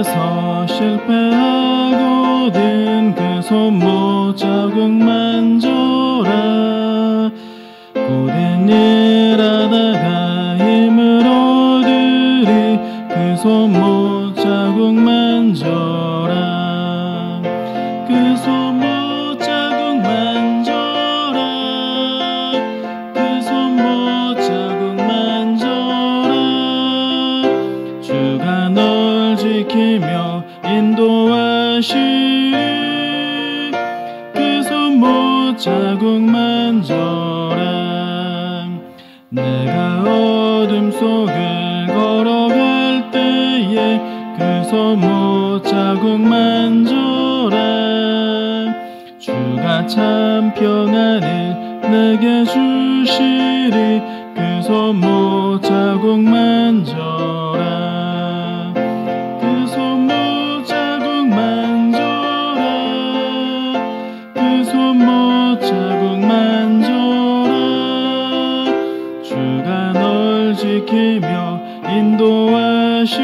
앞에서 실패하고든 그 손못 자국 만져라. 고된 일 하다가 힘을 얻으리 그 손못 자국 만져라. 그 손못 자국 만져라. 그 손못 자국 만져라. 주가 널 지키며 인도하시리. 그 손못 자국 만져라. 내가 어둠 속을 걸어갈 때에 그 손못 자국 만져라. 주가 참 평안을 내게 주시리. 그 손못 자국 만져라. 그 손못 자국 만져라. 그 손못 자국 만져라. 주가 널 지키며 인도하시리.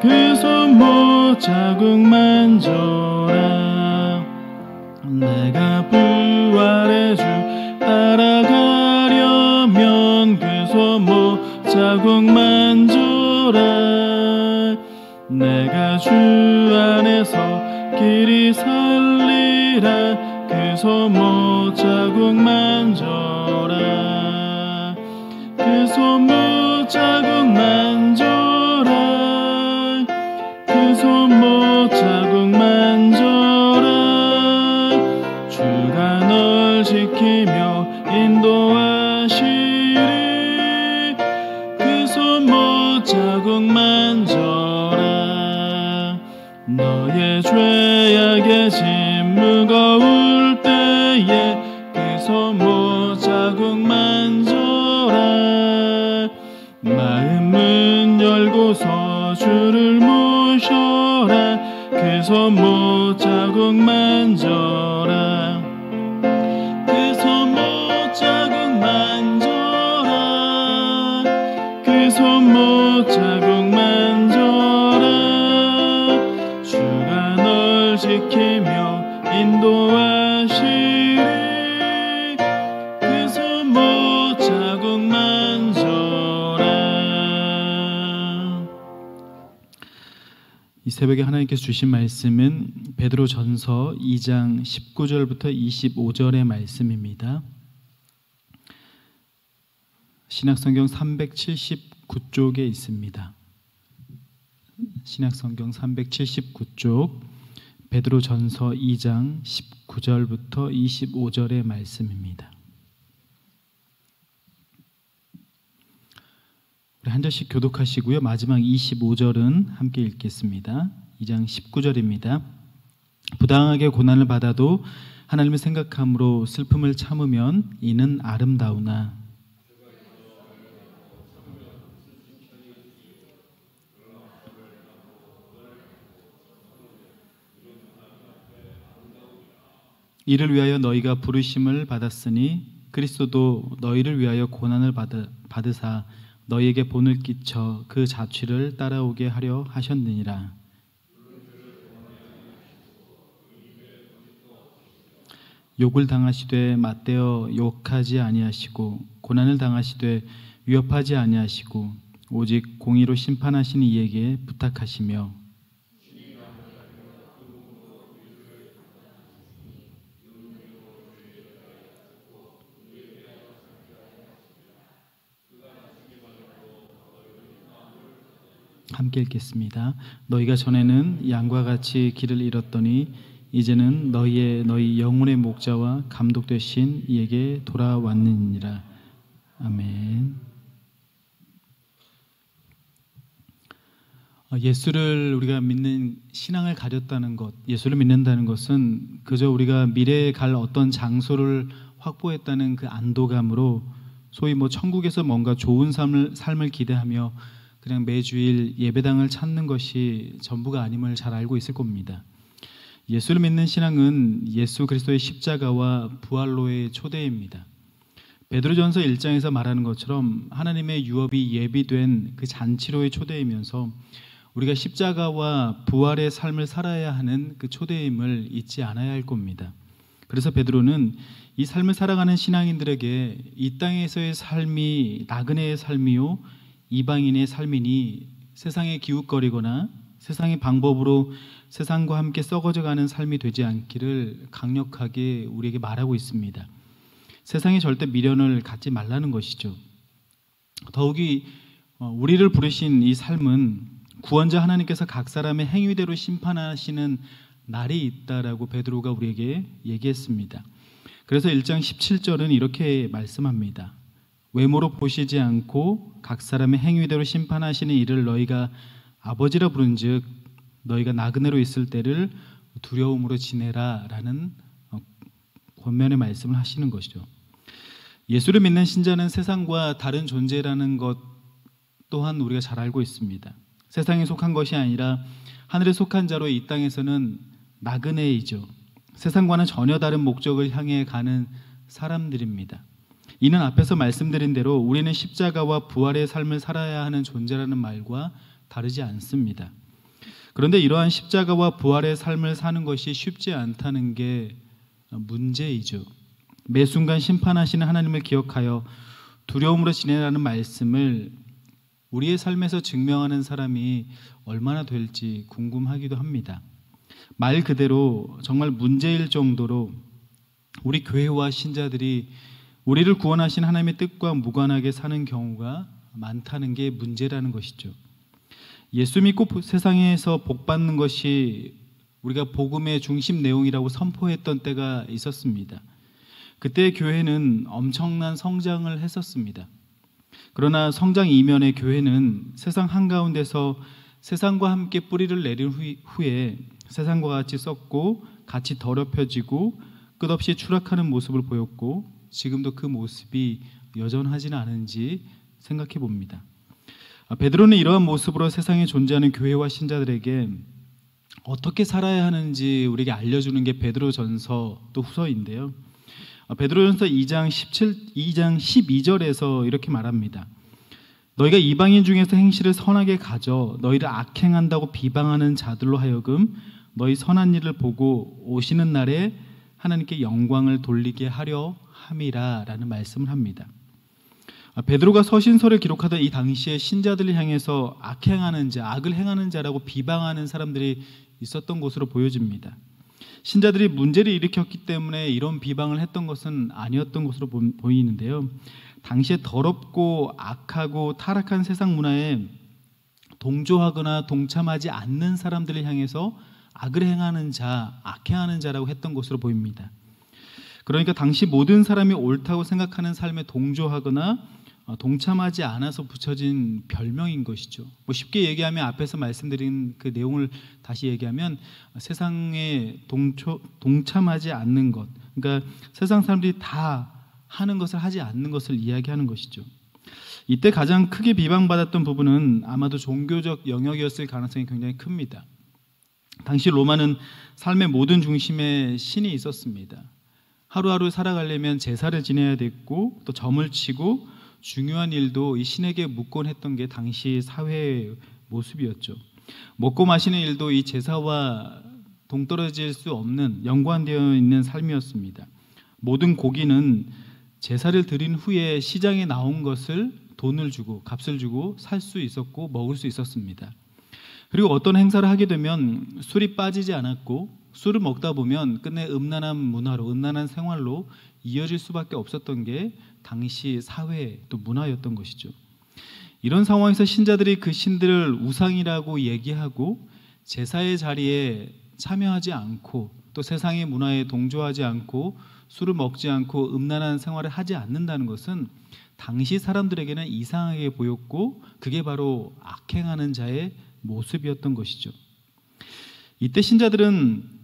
그 손못 자국 만져라. 내가 부활의 주 따라가려면 그 손못 자국 만져라. 내가 주 안에서 길이 살리라. 그 손못 자국 만져라. 그 손못 자국 만져라. 그 손못 자국 만져라. 주가 널 지키며 인도하시리. 그 손못 자국 만져라. 너의 죄악의 짐 무거울 때에 그 손못 자국 만져라. 마음 문 열고서 주를 모셔라. 그 손못 자국 만져라. 그 손못 자국 만져라. 그 손못 자국 만져라. 주가 널 지키며 인도하시리. 그 손못 자국 만져라. 이 새벽에 하나님께서 주신 말씀은 베드로전서 2장 19절부터 25절의 말씀입니다. 신약성경 379쪽에 있습니다. 신약성경 379쪽 베드로전서 2장 19절부터 25절의 말씀입니다. 우리 한 절씩 교독하시고요. 마지막 25절은 함께 읽겠습니다. 2장 19절입니다. 부당하게 고난을 받아도 하나님을 생각함으로 슬픔을 참으면 이는 아름다우나 이를 위하여 너희가 부르심을 받았으니 그리스도도 너희를 위하여 고난을 받으사 너희에게 본을 끼쳐 그 자취를 따라오게 하려 하셨느니라. 욕을 당하시되 맞대어 욕하지 아니하시고 고난을 당하시되 위협하지 아니하시고 오직 공의로 심판하신 이에게 부탁하시며 함께 읽겠습니다. 너희가 전에는 양과 같이 길을 잃었더니 이제는 너희 영혼의 목자와 감독 되신 이에게 돌아왔느니라. 아멘. 예수를 우리가 믿는 신앙을 가졌다는 것, 예수를 믿는다는 것은 그저 우리가 미래에 갈 어떤 장소를 확보했다는 그 안도감으로 소위 천국에서 뭔가 좋은 삶을 기대하며 그냥 매주일 예배당을 찾는 것이 전부가 아님을 잘 알고 있을 겁니다. 예수를 믿는 신앙은 예수 그리스도의 십자가와 부활로의 초대입니다. 베드로전서 1장에서 말하는 것처럼 하나님의 유업이 예비된 그 잔치로의 초대이면서 우리가 십자가와 부활의 삶을 살아야 하는 그 초대임을 잊지 않아야 할 겁니다. 그래서 베드로는 이 삶을 살아가는 신앙인들에게 이 땅에서의 삶이 나그네의 삶이요 이방인의 삶이니 세상에 기웃거리거나 세상의 방법으로 세상과 함께 썩어져가는 삶이 되지 않기를 강력하게 우리에게 말하고 있습니다. 세상에 절대 미련을 갖지 말라는 것이죠. 더욱이 우리를 부르신 이 삶은 구원자 하나님께서 각 사람의 행위대로 심판하시는 날이 있다라고 베드로가 우리에게 얘기했습니다. 그래서 1장 17절은 이렇게 말씀합니다. 외모로 보시지 않고 각 사람의 행위대로 심판하시는 이를 너희가 아버지라 부른즉 너희가 나그네로 있을 때를 두려움으로 지내라 라는 권면의 말씀을 하시는 것이죠. 예수를 믿는 신자는 세상과 다른 존재라는 것 또한 우리가 잘 알고 있습니다. 세상에 속한 것이 아니라 하늘에 속한 자로 이 땅에서는 나그네이죠. 세상과는 전혀 다른 목적을 향해 가는 사람들입니다. 이는 앞에서 말씀드린 대로 우리는 십자가와 부활의 삶을 살아야 하는 존재라는 말과 다르지 않습니다. 그런데 이러한 십자가와 부활의 삶을 사는 것이 쉽지 않다는 게 문제이죠. 매 순간 심판하시는 하나님을 기억하여 두려움으로 지내라는 말씀을 우리의 삶에서 증명하는 사람이 얼마나 될지 궁금하기도 합니다. 말 그대로 정말 문제일 정도로 우리 교회와 신자들이 우리를 구원하신 하나님의 뜻과 무관하게 사는 경우가 많다는 게 문제라는 것이죠. 예수 믿고 세상에서 복받는 것이 우리가 복음의 중심 내용이라고 선포했던 때가 있었습니다. 그때 교회는 엄청난 성장을 했었습니다. 그러나 성장 이면의 교회는 세상 한가운데서 세상과 함께 뿌리를 내린 후에 세상과 같이 썩고 같이 더럽혀지고 끝없이 추락하는 모습을 보였고 지금도 그 모습이 여전하지는 않은지 생각해 봅니다. 베드로는 이러한 모습으로 세상에 존재하는 교회와 신자들에게 어떻게 살아야 하는지 우리에게 알려주는 게 베드로전서 또 후서인데요. 베드로전서 2장 12절에서 이렇게 말합니다. 너희가 이방인 중에서 행실을 선하게 가져 너희를 악행한다고 비방하는 자들로 하여금 너희 선한 일을 보고 오시는 날에 하나님께 영광을 돌리게 하려 함이라 라는 말씀을 합니다. 베드로가 서신서를 기록하던 이 당시에 신자들을 향해서 악행하는 자, 악을 행하는 자라고 비방하는 사람들이 있었던 것으로 보여집니다. 신자들이 문제를 일으켰기 때문에 이런 비방을 했던 것은 아니었던 것으로 보이는데요. 당시에 더럽고 악하고 타락한 세상 문화에 동조하거나 동참하지 않는 사람들을 향해서 악을 행하는 자, 악행하는 자라고 했던 것으로 보입니다. 그러니까 당시 모든 사람이 옳다고 생각하는 삶에 동조하거나 동참하지 않아서 붙여진 별명인 것이죠. 쉽게 얘기하면 앞에서 말씀드린 그 내용을 다시 얘기하면 세상에 동참하지 않는 것, 그러니까 세상 사람들이 다 하는 것을 하지 않는 것을 이야기하는 것이죠. 이때 가장 크게 비방받았던 부분은 아마도 종교적 영역이었을 가능성이 굉장히 큽니다. 당시 로마는 삶의 모든 중심에 신이 있었습니다. 하루하루 살아가려면 제사를 지내야 됐고 또 점을 치고 중요한 일도 이 신에게 묻곤 했던 게 당시 사회의 모습이었죠. 먹고 마시는 일도 이 제사와 동떨어질 수 없는 연관되어 있는 삶이었습니다. 모든 고기는 제사를 드린 후에 시장에 나온 것을 돈을 주고 값을 주고 살 수 있었고 먹을 수 있었습니다. 그리고 어떤 행사를 하게 되면 술이 빠지지 않았고 술을 먹다 보면 끝내 음란한 문화로 음란한 생활로 이어질 수밖에 없었던 게 당시 사회 또 문화였던 것이죠. 이런 상황에서 신자들이 그 신들을 우상이라고 얘기하고 제사의 자리에 참여하지 않고 또 세상의 문화에 동조하지 않고 술을 먹지 않고 음란한 생활을 하지 않는다는 것은 당시 사람들에게는 이상하게 보였고 그게 바로 악행하는 자의 모습이었던 것이죠. 이때 신자들은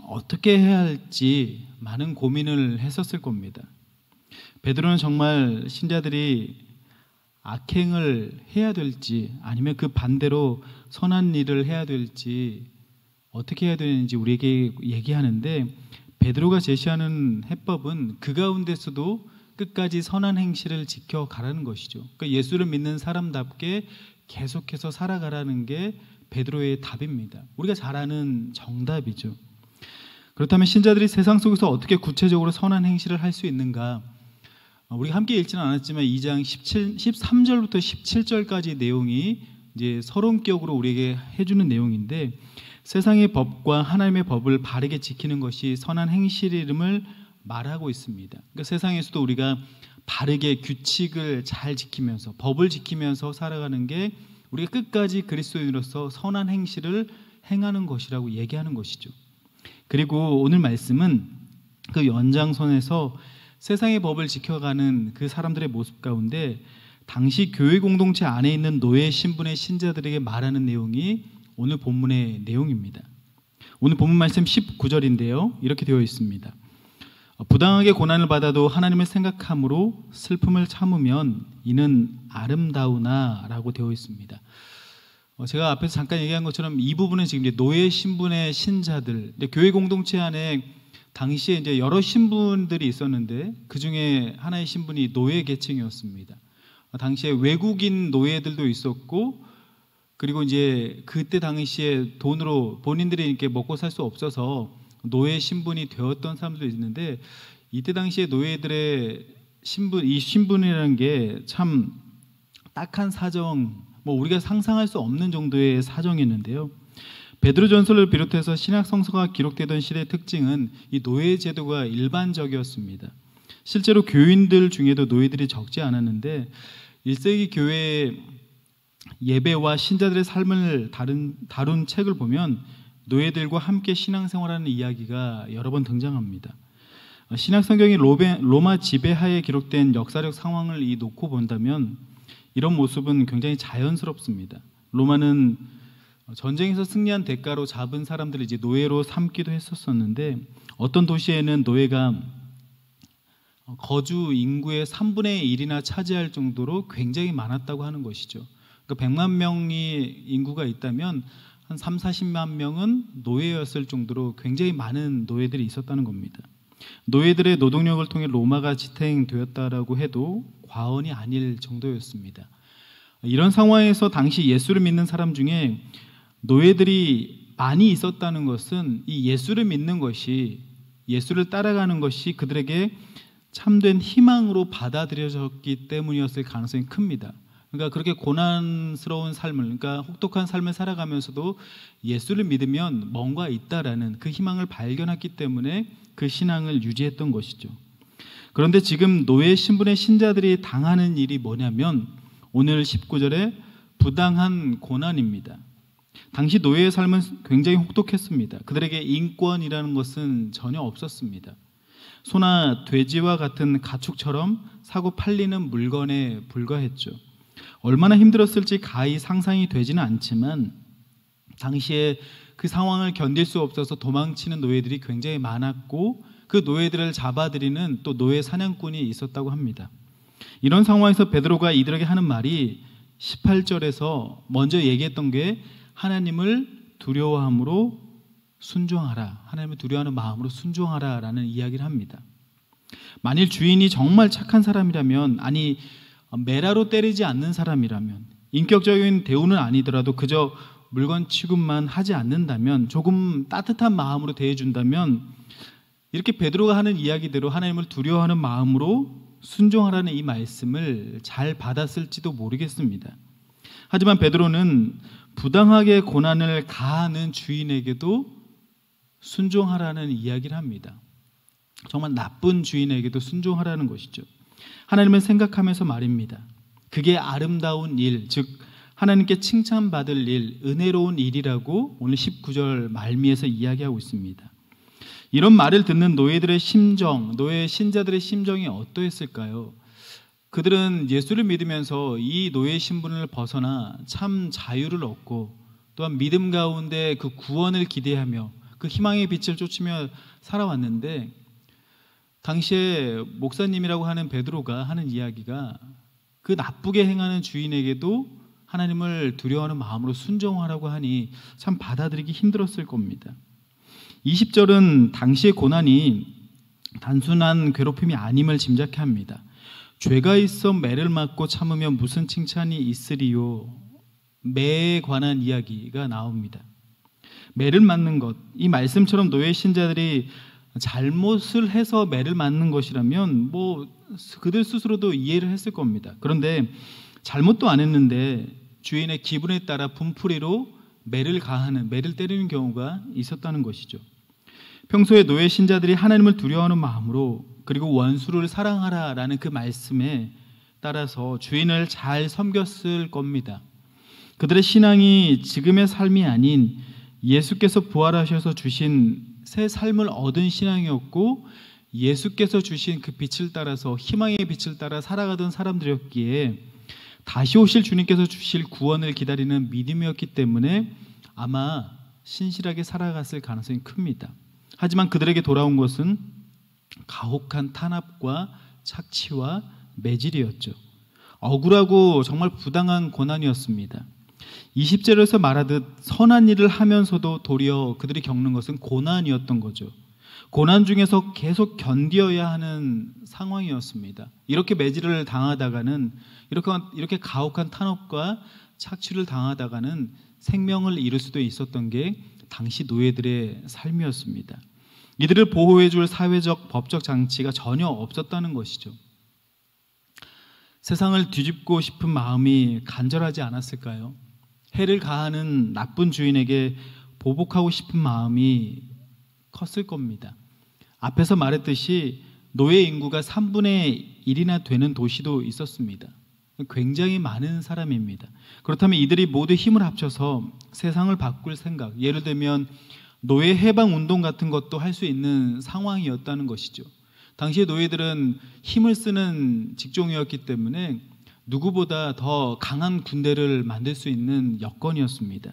어떻게 해야 할지 많은 고민을 했었을 겁니다. 베드로는 정말 신자들이 악행을 해야 될지 아니면 그 반대로 선한 일을 해야 될지 어떻게 해야 되는지 우리에게 얘기하는데 베드로가 제시하는 해법은 그 가운데서도 끝까지 선한 행실을 지켜가라는 것이죠. 그러니까 예수를 믿는 사람답게 계속해서 살아가라는 게 베드로의 답입니다. 우리가 잘 아는 정답이죠. 그렇다면 신자들이 세상 속에서 어떻게 구체적으로 선한 행실을 할 수 있는가? 우리가 함께 읽지는 않았지만 2장 13절부터 17절까지 내용이 이제 서론격으로 우리에게 해주는 내용인데, 세상의 법과 하나님의 법을 바르게 지키는 것이 선한 행실임을 말하고 있습니다. 그러니까 세상에서도 우리가 바르게 규칙을 잘 지키면서 법을 지키면서 살아가는 게 우리가 끝까지 그리스도인으로서 선한 행실을 행하는 것이라고 얘기하는 것이죠. 그리고 오늘 말씀은 그 연장선에서 세상의 법을 지켜가는 그 사람들의 모습 가운데 당시 교회 공동체 안에 있는 노예 신분의 신자들에게 말하는 내용이 오늘 본문의 내용입니다. 오늘 본문 말씀 19절인데요. 이렇게 되어 있습니다. 부당하게 고난을 받아도 하나님을 생각함으로 슬픔을 참으면 이는 아름다우나 라고 되어 있습니다. 제가 앞에서 잠깐 얘기한 것처럼 이 부분은 지금 이제 노예 신분의 신자들, 교회 공동체 안에 당시에 이제 여러 신분들이 있었는데 그 중에 하나의 신분이 노예 계층이었습니다. 당시에 외국인 노예들도 있었고, 그리고 이제 그때 당시에 돈으로 본인들이 이렇게 먹고 살 수 없어서 노예 신분이 되었던 사람들도 있는데, 이때 당시에 노예들의 신분, 이 신분이라는 게 참 딱한 사정, 우리가 상상할 수 없는 정도의 사정이었는데요. 베드로전서를 비롯해서 신약 성서가 기록되던 시대의 특징은 이 노예 제도가 일반적이었습니다. 실제로 교인들 중에도 노예들이 적지 않았는데 1세기 교회의 예배와 신자들의 삶을 다룬 책을 보면 노예들과 함께 신앙생활하는 이야기가 여러 번 등장합니다. 신약 성경이 로마 지배하에 기록된 역사적 상황을 놓고 본다면 이런 모습은 굉장히 자연스럽습니다. 로마는 전쟁에서 승리한 대가로 잡은 사람들을 이제 노예로 삼기도 했었는데, 어떤 도시에는 노예가 거주 인구의 3분의 1이나 차지할 정도로 굉장히 많았다고 하는 것이죠. 그러니까 100만 명이 인구가 있다면 한 3, 40만 명은 노예였을 정도로 굉장히 많은 노예들이 있었다는 겁니다. 노예들의 노동력을 통해 로마가 지탱되었다라고 해도 과언이 아닐 정도였습니다. 이런 상황에서 당시 예수를 믿는 사람 중에 노예들이 많이 있었다는 것은 이 예수를 믿는 것이, 예수를 따라가는 것이 그들에게 참된 희망으로 받아들여졌기 때문이었을 가능성이 큽니다. 그러니까 그렇게 고난스러운 삶을, 그러니까 혹독한 삶을 살아가면서도 예수를 믿으면 뭔가 있다라는 그 희망을 발견했기 때문에 그 신앙을 유지했던 것이죠. 그런데 지금 노예 신분의 신자들이 당하는 일이 뭐냐면 오늘 19절에 부당한 고난입니다. 당시 노예의 삶은 굉장히 혹독했습니다. 그들에게 인권이라는 것은 전혀 없었습니다. 소나 돼지와 같은 가축처럼 사고 팔리는 물건에 불과했죠. 얼마나 힘들었을지 가히 상상이 되지는 않지만 당시에 그 상황을 견딜 수 없어서 도망치는 노예들이 굉장히 많았고, 그 노예들을 잡아들이는 또 노예 사냥꾼이 있었다고 합니다. 이런 상황에서 베드로가 이들에게 하는 말이 18절에서 먼저 얘기했던 게 하나님을 두려워함으로 순종하라, 하나님을 두려워하는 마음으로 순종하라 라는 이야기를 합니다. 만일 주인이 정말 착한 사람이라면, 아니 메라로 때리지 않는 사람이라면, 인격적인 대우는 아니더라도 그저 물건 취급만 하지 않는다면, 조금 따뜻한 마음으로 대해준다면 이렇게 베드로가 하는 이야기대로 하나님을 두려워하는 마음으로 순종하라는 이 말씀을 잘 받았을지도 모르겠습니다. 하지만 베드로는 부당하게 고난을 가하는 주인에게도 순종하라는 이야기를 합니다. 정말 나쁜 주인에게도 순종하라는 것이죠. 하나님을 생각하면서 말입니다. 그게 아름다운 일, 즉 하나님께 칭찬받을 일, 은혜로운 일이라고 오늘 19절 말미에서 이야기하고 있습니다. 이런 말을 듣는 노예들의 심정, 노예 신자들의 심정이 어떠했을까요? 그들은 예수를 믿으면서 이 노예 신분을 벗어나 참 자유를 얻고 또한 믿음 가운데 그 구원을 기대하며 그 희망의 빛을 쫓으며 살아왔는데, 당시에 목사님이라고 하는 베드로가 하는 이야기가 그 나쁘게 행하는 주인에게도 하나님을 두려워하는 마음으로 순종하라고 하니 참 받아들이기 힘들었을 겁니다. 20절은 당시의 고난이 단순한 괴롭힘이 아님을 짐작케 합니다. 죄가 있어 매를 맞고 참으면 무슨 칭찬이 있으리요. 매에 관한 이야기가 나옵니다. 매를 맞는 것, 이 말씀처럼 노예 신자들이 잘못을 해서 매를 맞는 것이라면 그들 스스로도 이해를 했을 겁니다. 그런데 잘못도 안 했는데 주인의 기분에 따라 분풀이로 매를 때리는 경우가 있었다는 것이죠. 평소에 노예 신자들이 하나님을 두려워하는 마음으로, 그리고 원수를 사랑하라라는 그 말씀에 따라서 주인을 잘 섬겼을 겁니다. 그들의 신앙이 지금의 삶이 아닌 예수께서 부활하셔서 주신 새 삶을 얻은 신앙이었고, 예수께서 주신 그 빛을 따라서, 희망의 빛을 따라 살아가던 사람들이었기에 다시 오실 주님께서 주실 구원을 기다리는 믿음이었기 때문에 아마 신실하게 살아갔을 가능성이 큽니다. 하지만 그들에게 돌아온 것은 가혹한 탄압과 착취와 매질이었죠. 억울하고 정말 부당한 고난이었습니다. 20절에서 말하듯 선한 일을 하면서도 도리어 그들이 겪는 것은 고난이었던 거죠. 고난 중에서 계속 견디어야 하는 상황이었습니다. 이렇게 매질을 당하다가는, 이렇게 가혹한 탄압과 착취를 당하다가는 생명을 잃을 수도 있었던 게 당시 노예들의 삶이었습니다. 이들을 보호해 줄 사회적, 법적 장치가 전혀 없었다는 것이죠. 세상을 뒤집고 싶은 마음이 간절하지 않았을까요? 해를 가하는 나쁜 주인에게 보복하고 싶은 마음이 컸을 겁니다. 앞에서 말했듯이 노예 인구가 3분의 1이나 되는 도시도 있었습니다. 굉장히 많은 사람입니다. 그렇다면 이들이 모두 힘을 합쳐서 세상을 바꿀 생각, 예를 들면 노예 해방 운동 같은 것도 할 수 있는 상황이었다는 것이죠. 당시의 노예들은 힘을 쓰는 직종이었기 때문에 누구보다 더 강한 군대를 만들 수 있는 여건이었습니다.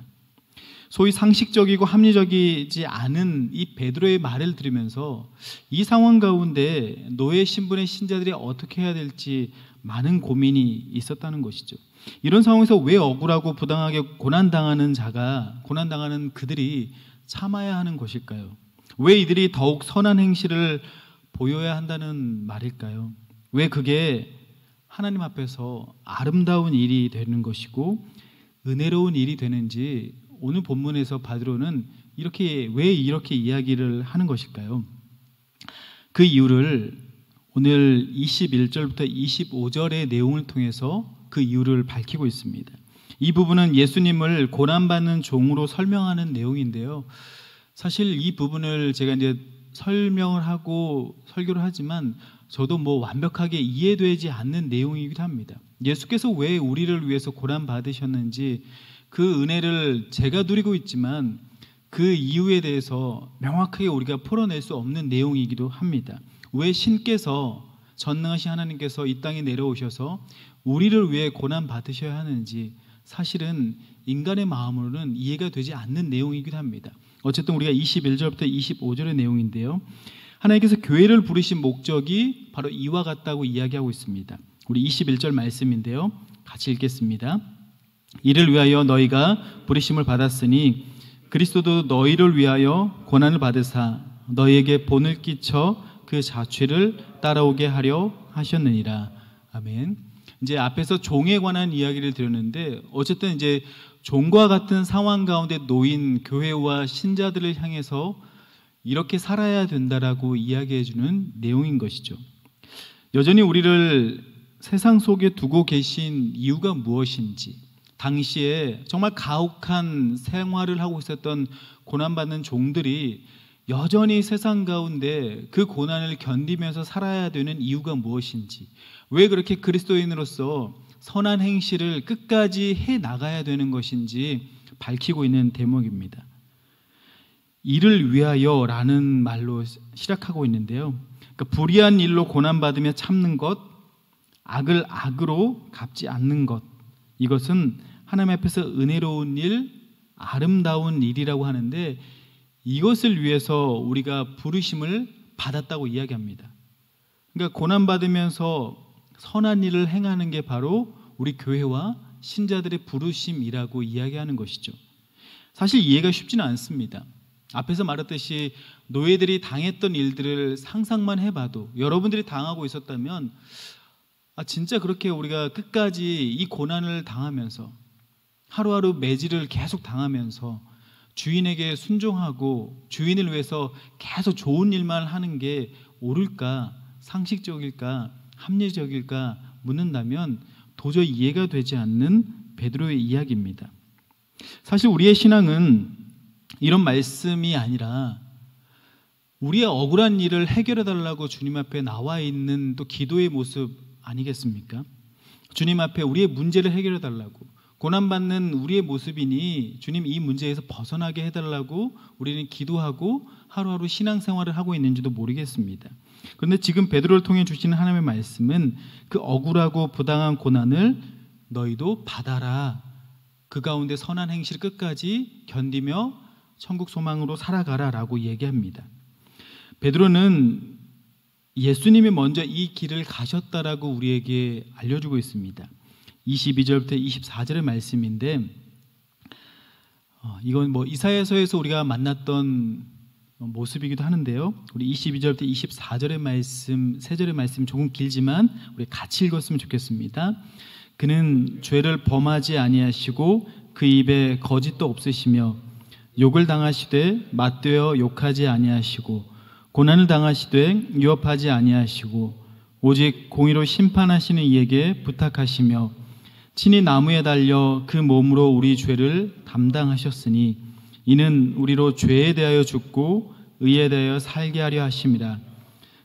소위 상식적이고 합리적이지 않은 이 베드로의 말을 들으면서 이 상황 가운데 노예 신분의 신자들이 어떻게 해야 될지 많은 고민이 있었다는 것이죠. 이런 상황에서 왜 억울하고 부당하게 고난당하는 그들이 참아야 하는 것일까요? 왜 이들이 더욱 선한 행실을 보여야 한다는 말일까요? 왜 그게 하나님 앞에서 아름다운 일이 되는 것이고 은혜로운 일이 되는지 오늘 본문에서 바드로는 왜 이렇게 이야기를 하는 것일까요? 그 이유를 오늘 21절부터 25절의 내용을 통해서 그 이유를 밝히고 있습니다. 이 부분은 예수님을 고난받는 종으로 설명하는 내용인데요. 사실 이 부분을 제가 이제 설명을 하고 설교를 하지만 저도 완벽하게 이해되지 않는 내용이기도 합니다. 예수께서 왜 우리를 위해서 고난 받으셨는지 그 은혜를 제가 누리고 있지만 그 이유에 대해서 명확하게 우리가 풀어낼 수 없는 내용이기도 합니다. 왜 신께서, 전능하신 하나님께서 이 땅에 내려오셔서 우리를 위해 고난 받으셔야 하는지 사실은 인간의 마음으로는 이해가 되지 않는 내용이기도 합니다. 어쨌든 우리가 21절부터 25절의 내용인데요, 하나님께서 교회를 부르신 목적이 바로 이와 같다고 이야기하고 있습니다. 우리 21절 말씀인데요, 같이 읽겠습니다. 이를 위하여 너희가 부르심을 받았으니 그리스도도 너희를 위하여 고난을 받으사 너희에게 본을 끼쳐 그 자취를 따라오게 하려 하셨느니라. 아멘. 이제 앞에서 종에 관한 이야기를 드렸는데, 어쨌든 이제 종과 같은 상황 가운데 놓인 교회와 신자들을 향해서 이렇게 살아야 된다라고 이야기해 주는 내용인 것이죠. 여전히 우리를 세상 속에 두고 계신 이유가 무엇인지, 당시에 정말 가혹한 생활을 하고 있었던 고난받는 종들이 여전히 세상 가운데 그 고난을 견디면서 살아야 되는 이유가 무엇인지, 왜 그렇게 그리스도인으로서 선한 행실을 끝까지 해 나가야 되는 것인지 밝히고 있는 대목입니다. 이를 위하여라는 말로 시작하고 있는데요, 그러니까 불의한 일로 고난받으며 참는 것, 악을 악으로 갚지 않는 것, 이것은 하나님 앞에서 은혜로운 일, 아름다운 일이라고 하는데, 이것을 위해서 우리가 부르심을 받았다고 이야기합니다. 그러니까 고난받으면서 선한 일을 행하는 게 바로 우리 교회와 신자들의 부르심이라고 이야기하는 것이죠. 사실 이해가 쉽지는 않습니다. 앞에서 말했듯이 노예들이 당했던 일들을 상상만 해봐도, 여러분들이 당하고 있었다면 진짜 그렇게 우리가 끝까지 이 고난을 당하면서 하루하루 매질을 계속 당하면서 주인에게 순종하고 주인을 위해서 계속 좋은 일만 하는 게 옳을까, 상식적일까, 합리적일까 묻는다면 도저히 이해가 되지 않는 베드로의 이야기입니다. 사실 우리의 신앙은 이런 말씀이 아니라 우리의 억울한 일을 해결해 달라고 주님 앞에 나와 있는 또 기도의 모습 아니겠습니까? 주님 앞에 우리의 문제를 해결해 달라고, 고난받는 우리의 모습이니 주님 이 문제에서 벗어나게 해달라고 우리는 기도하고 하루하루 신앙생활을 하고 있는지도 모르겠습니다. 그런데 지금 베드로를 통해 주시는 하나님의 말씀은 그 억울하고 부당한 고난을 너희도 받아라, 그 가운데 선한 행실을 끝까지 견디며 천국 소망으로 살아가라 라고 얘기합니다. 베드로는 예수님이 먼저 이 길을 가셨다라고 우리에게 알려주고 있습니다. 22절부터 24절의 말씀인데, 이건 이사야서에서 우리가 만났던 모습이기도 하는데요. 우리 22절부터 24절의 말씀, 3절의 말씀 조금 길지만 우리 같이 읽었으면 좋겠습니다. 그는 죄를 범하지 아니하시고 그 입에 거짓도 없으시며 욕을 당하시되 맞되어 욕하지 아니하시고 고난을 당하시되 유업하지 아니하시고 오직 공의로 심판하시는 이에게 부탁하시며 친히 나무에 달려 그 몸으로 우리 죄를 담당하셨으니 이는 우리로 죄에 대하여 죽고 의에 대하여 살게 하려 하심이라.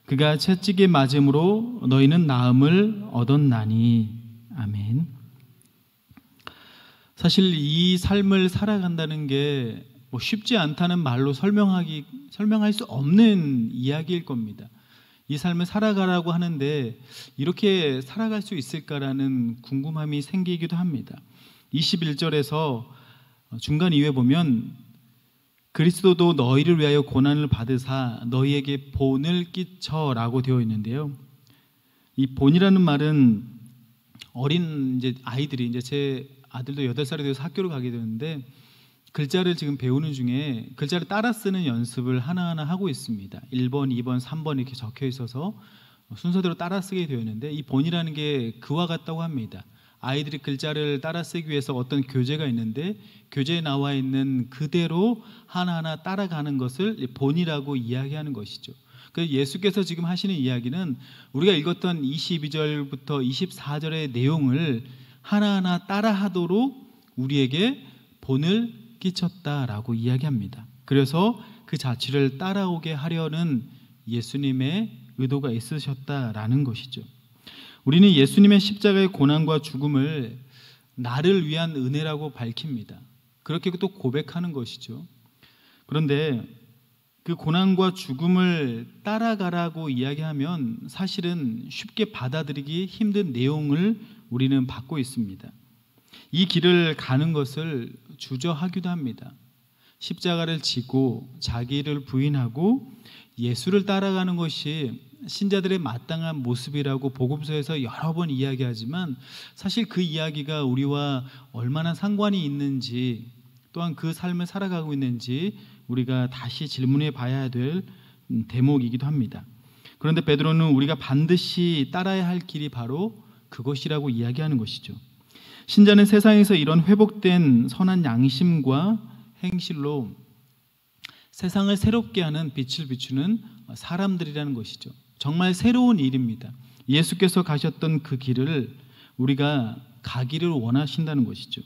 그가 채찍에 맞음으로 너희는 나음을 얻었나니. 아멘. 사실 이 삶을 살아간다는 게 쉽지 않다는 말로 설명할 수 없는 이야기일 겁니다. 이 삶을 살아가라고 하는데 이렇게 살아갈 수 있을까라는 궁금함이 생기기도 합니다. 21절에서 중간 이후에 보면 그리스도도 너희를 위하여 고난을 받으사 너희에게 본을 끼쳐라고 되어 있는데요. 이 본이라는 말은 어린 아이들이 제 아들도 8살이 돼서 학교를 가게 되는데 글자를 지금 배우는 중에 글자를 따라 쓰는 연습을 하나하나 하고 있습니다. 1번, 2번, 3번 이렇게 적혀 있어서 순서대로 따라 쓰게 되어 있는데 이 본이라는 게 그와 같다고 합니다. 아이들이 글자를 따라 쓰기 위해서 어떤 교재가 있는데 교재에 나와 있는 그대로 하나하나 따라가는 것을 본이라고 이야기하는 것이죠. 그래서 예수께서 지금 하시는 이야기는 우리가 읽었던 22절부터 24절의 내용을 하나하나 따라하도록 우리에게 본을 끼쳤다라고 이야기합니다. 그래서 그 자취를 따라오게 하려는 예수님의 의도가 있으셨다라는 것이죠. 우리는 예수님의 십자가의 고난과 죽음을 나를 위한 은혜라고 밝힙니다. 그렇게 또 고백하는 것이죠. 그런데 그 고난과 죽음을 따라가라고 이야기하면 사실은 쉽게 받아들이기 힘든 내용을 우리는 받고 있습니다. 이 길을 가는 것을 주저하기도 합니다. 십자가를 지고 자기를 부인하고 예수를 따라가는 것이 신자들의 마땅한 모습이라고 복음서에서 여러 번 이야기하지만 사실 그 이야기가 우리와 얼마나 상관이 있는지 또한 그 삶을 살아가고 있는지 우리가 다시 질문해 봐야 될 대목이기도 합니다. 그런데 베드로는 우리가 반드시 따라야 할 길이 바로 그것이라고 이야기하는 것이죠. 신자는 세상에서 이런 회복된 선한 양심과 행실로 세상을 새롭게 하는 빛을 비추는 사람들이라는 것이죠. 정말 새로운 일입니다. 예수께서 가셨던 그 길을 우리가 가기를 원하신다는 것이죠.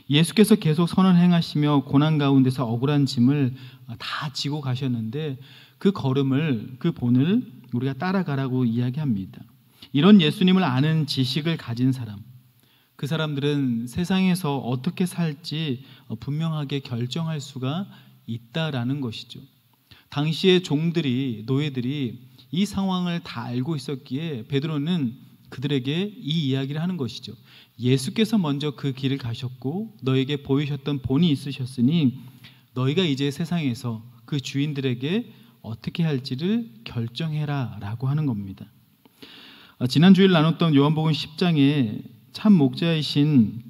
예수께서 계속 선을 행하시며 고난 가운데서 억울한 짐을 다 지고 가셨는데 그 걸음을, 그 본을 우리가 따라가라고 이야기합니다. 이런 예수님을 아는 지식을 가진 사람, 그 사람들은 세상에서 어떻게 살지 분명하게 결정할 수가 있다라는 것이죠. 당시의 종들이, 노예들이 이 상황을 다 알고 있었기에 베드로는 그들에게 이 이야기를 하는 것이죠. 예수께서 먼저 그 길을 가셨고 너에게 보이셨던 본이 있으셨으니 너희가 이제 세상에서 그 주인들에게 어떻게 할지를 결정해라 라고 하는 겁니다. 지난 주일 나눴던 요한복음 10장에 참 목자이신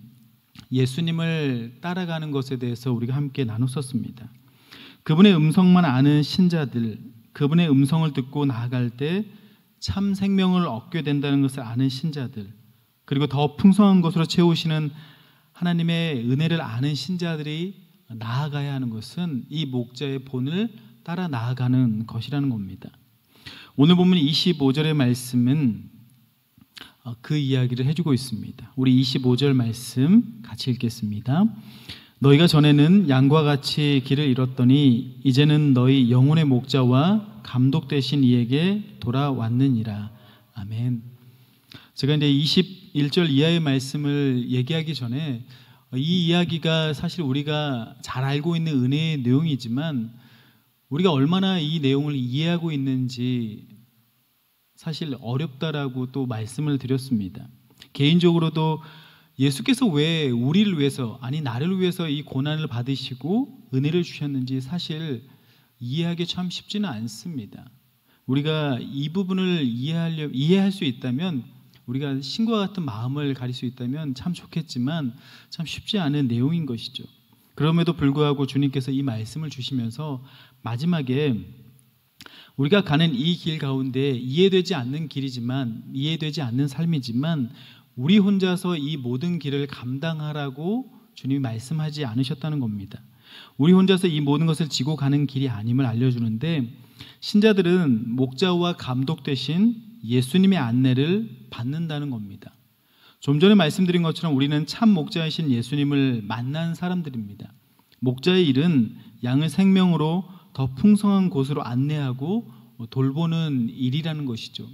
예수님을 따라가는 것에 대해서 우리가 함께 나눴었습니다. 그분의 음성만 아는 신자들, 그분의 음성을 듣고 나아갈 때 참 생명을 얻게 된다는 것을 아는 신자들, 그리고 더 풍성한 것으로 채우시는 하나님의 은혜를 아는 신자들이 나아가야 하는 것은 이 목자의 본을 따라 나아가는 것이라는 겁니다. 오늘 보면 25절의 말씀은 그 이야기를 해주고 있습니다. 우리 25절 말씀 같이 읽겠습니다. 너희가 전에는 양과 같이 길을 잃었더니 이제는 너희 영혼의 목자와 감독 되신 이에게 돌아왔느니라. 아멘. 제가 이제 21절 이하의 말씀을 얘기하기 전에 이 이야기가 사실 우리가 잘 알고 있는 은혜의 내용이지만 우리가 얼마나 이 내용을 이해하고 있는지 사실 어렵다라고 또 말씀을 드렸습니다. 개인적으로도 예수께서 왜 우리를 위해서, 아니 나를 위해서 이 고난을 받으시고 은혜를 주셨는지 사실 이해하기 참 쉽지는 않습니다. 우리가 이 부분을 이해할 수 있다면, 우리가 신과 같은 마음을 가질 수 있다면 참 좋겠지만 참 쉽지 않은 내용인 것이죠. 그럼에도 불구하고 주님께서 이 말씀을 주시면서 마지막에 우리가 가는 이 길 가운데 이해되지 않는 길이지만, 이해되지 않는 삶이지만 우리 혼자서 이 모든 길을 감당하라고 주님이 말씀하지 않으셨다는 겁니다. 우리 혼자서 이 모든 것을 지고 가는 길이 아님을 알려주는데, 신자들은 목자와 감독 대신 예수님의 안내를 받는다는 겁니다. 좀 전에 말씀드린 것처럼 우리는 참 목자이신 예수님을 만난 사람들입니다. 목자의 일은 양을 생명으로 더 풍성한 곳으로 안내하고 돌보는 일이라는 것이죠.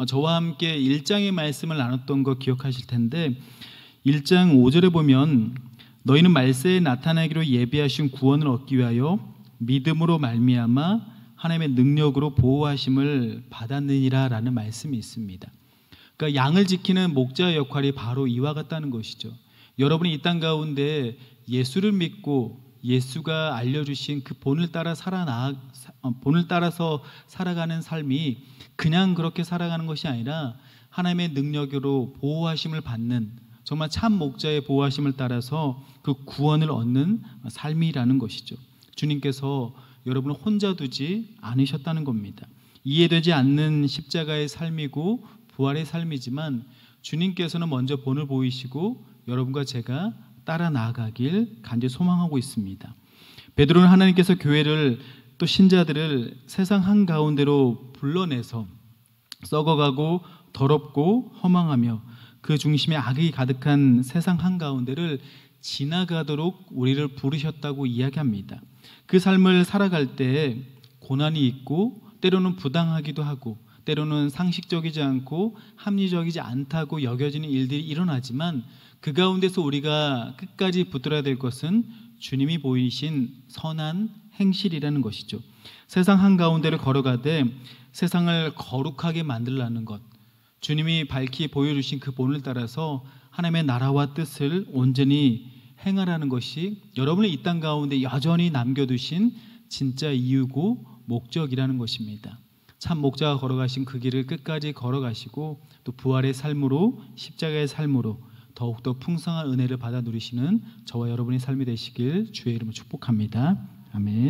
저와 함께 1장의 말씀을 나눴던 거 기억하실 텐데, 1장 5절에 보면 너희는 말세에 나타나기로 예비하신 구원을 얻기 위하여 믿음으로 말미암아 하나님의 능력으로 보호하심을 받았느니라 라는 말씀이 있습니다. 그러니까 양을 지키는 목자의 역할이 바로 이와 같다는 것이죠. 여러분이 이 땅 가운데 예수를 믿고 예수가 알려주신 그 본을 따라서 살아가는 삶이 그냥 그렇게 살아가는 것이 아니라 하나님의 능력으로 보호하심을 받는, 정말 참 목자의 보호하심을 따라서 그 구원을 얻는 삶이라는 것이죠. 주님께서 여러분을 혼자 두지 않으셨다는 겁니다. 이해되지 않는 십자가의 삶이고 부활의 삶이지만 주님께서는 먼저 본을 보이시고 여러분과 제가 따라 나아가길 간절히 소망하고 있습니다. 베드로는 하나님께서 교회를, 또 신자들을 세상 한가운데로 불러내서 썩어가고 더럽고 허망하며 그 중심에 악이 가득한 세상 한가운데를 지나가도록 우리를 부르셨다고 이야기합니다. 그 삶을 살아갈 때 고난이 있고 때로는 부당하기도 하고 때로는 상식적이지 않고 합리적이지 않다고 여겨지는 일들이 일어나지만 그 가운데서 우리가 끝까지 붙들어야 될 것은 주님이 보이신 선한 행실이라는 것이죠. 세상 한가운데를 걸어가되 세상을 거룩하게 만들라는 것, 주님이 밝히 보여주신 그 본을 따라서 하나님의 나라와 뜻을 온전히 행하라는 것이 여러분의 이 땅 가운데 여전히 남겨두신 진짜 이유고 목적이라는 것입니다. 참 목자가 걸어가신 그 길을 끝까지 걸어가시고 또 부활의 삶으로, 십자가의 삶으로 더욱더 풍성한 은혜를 받아 누리시는 저와 여러분의 삶이 되시길 주의 이름으로 축복합니다. 아멘.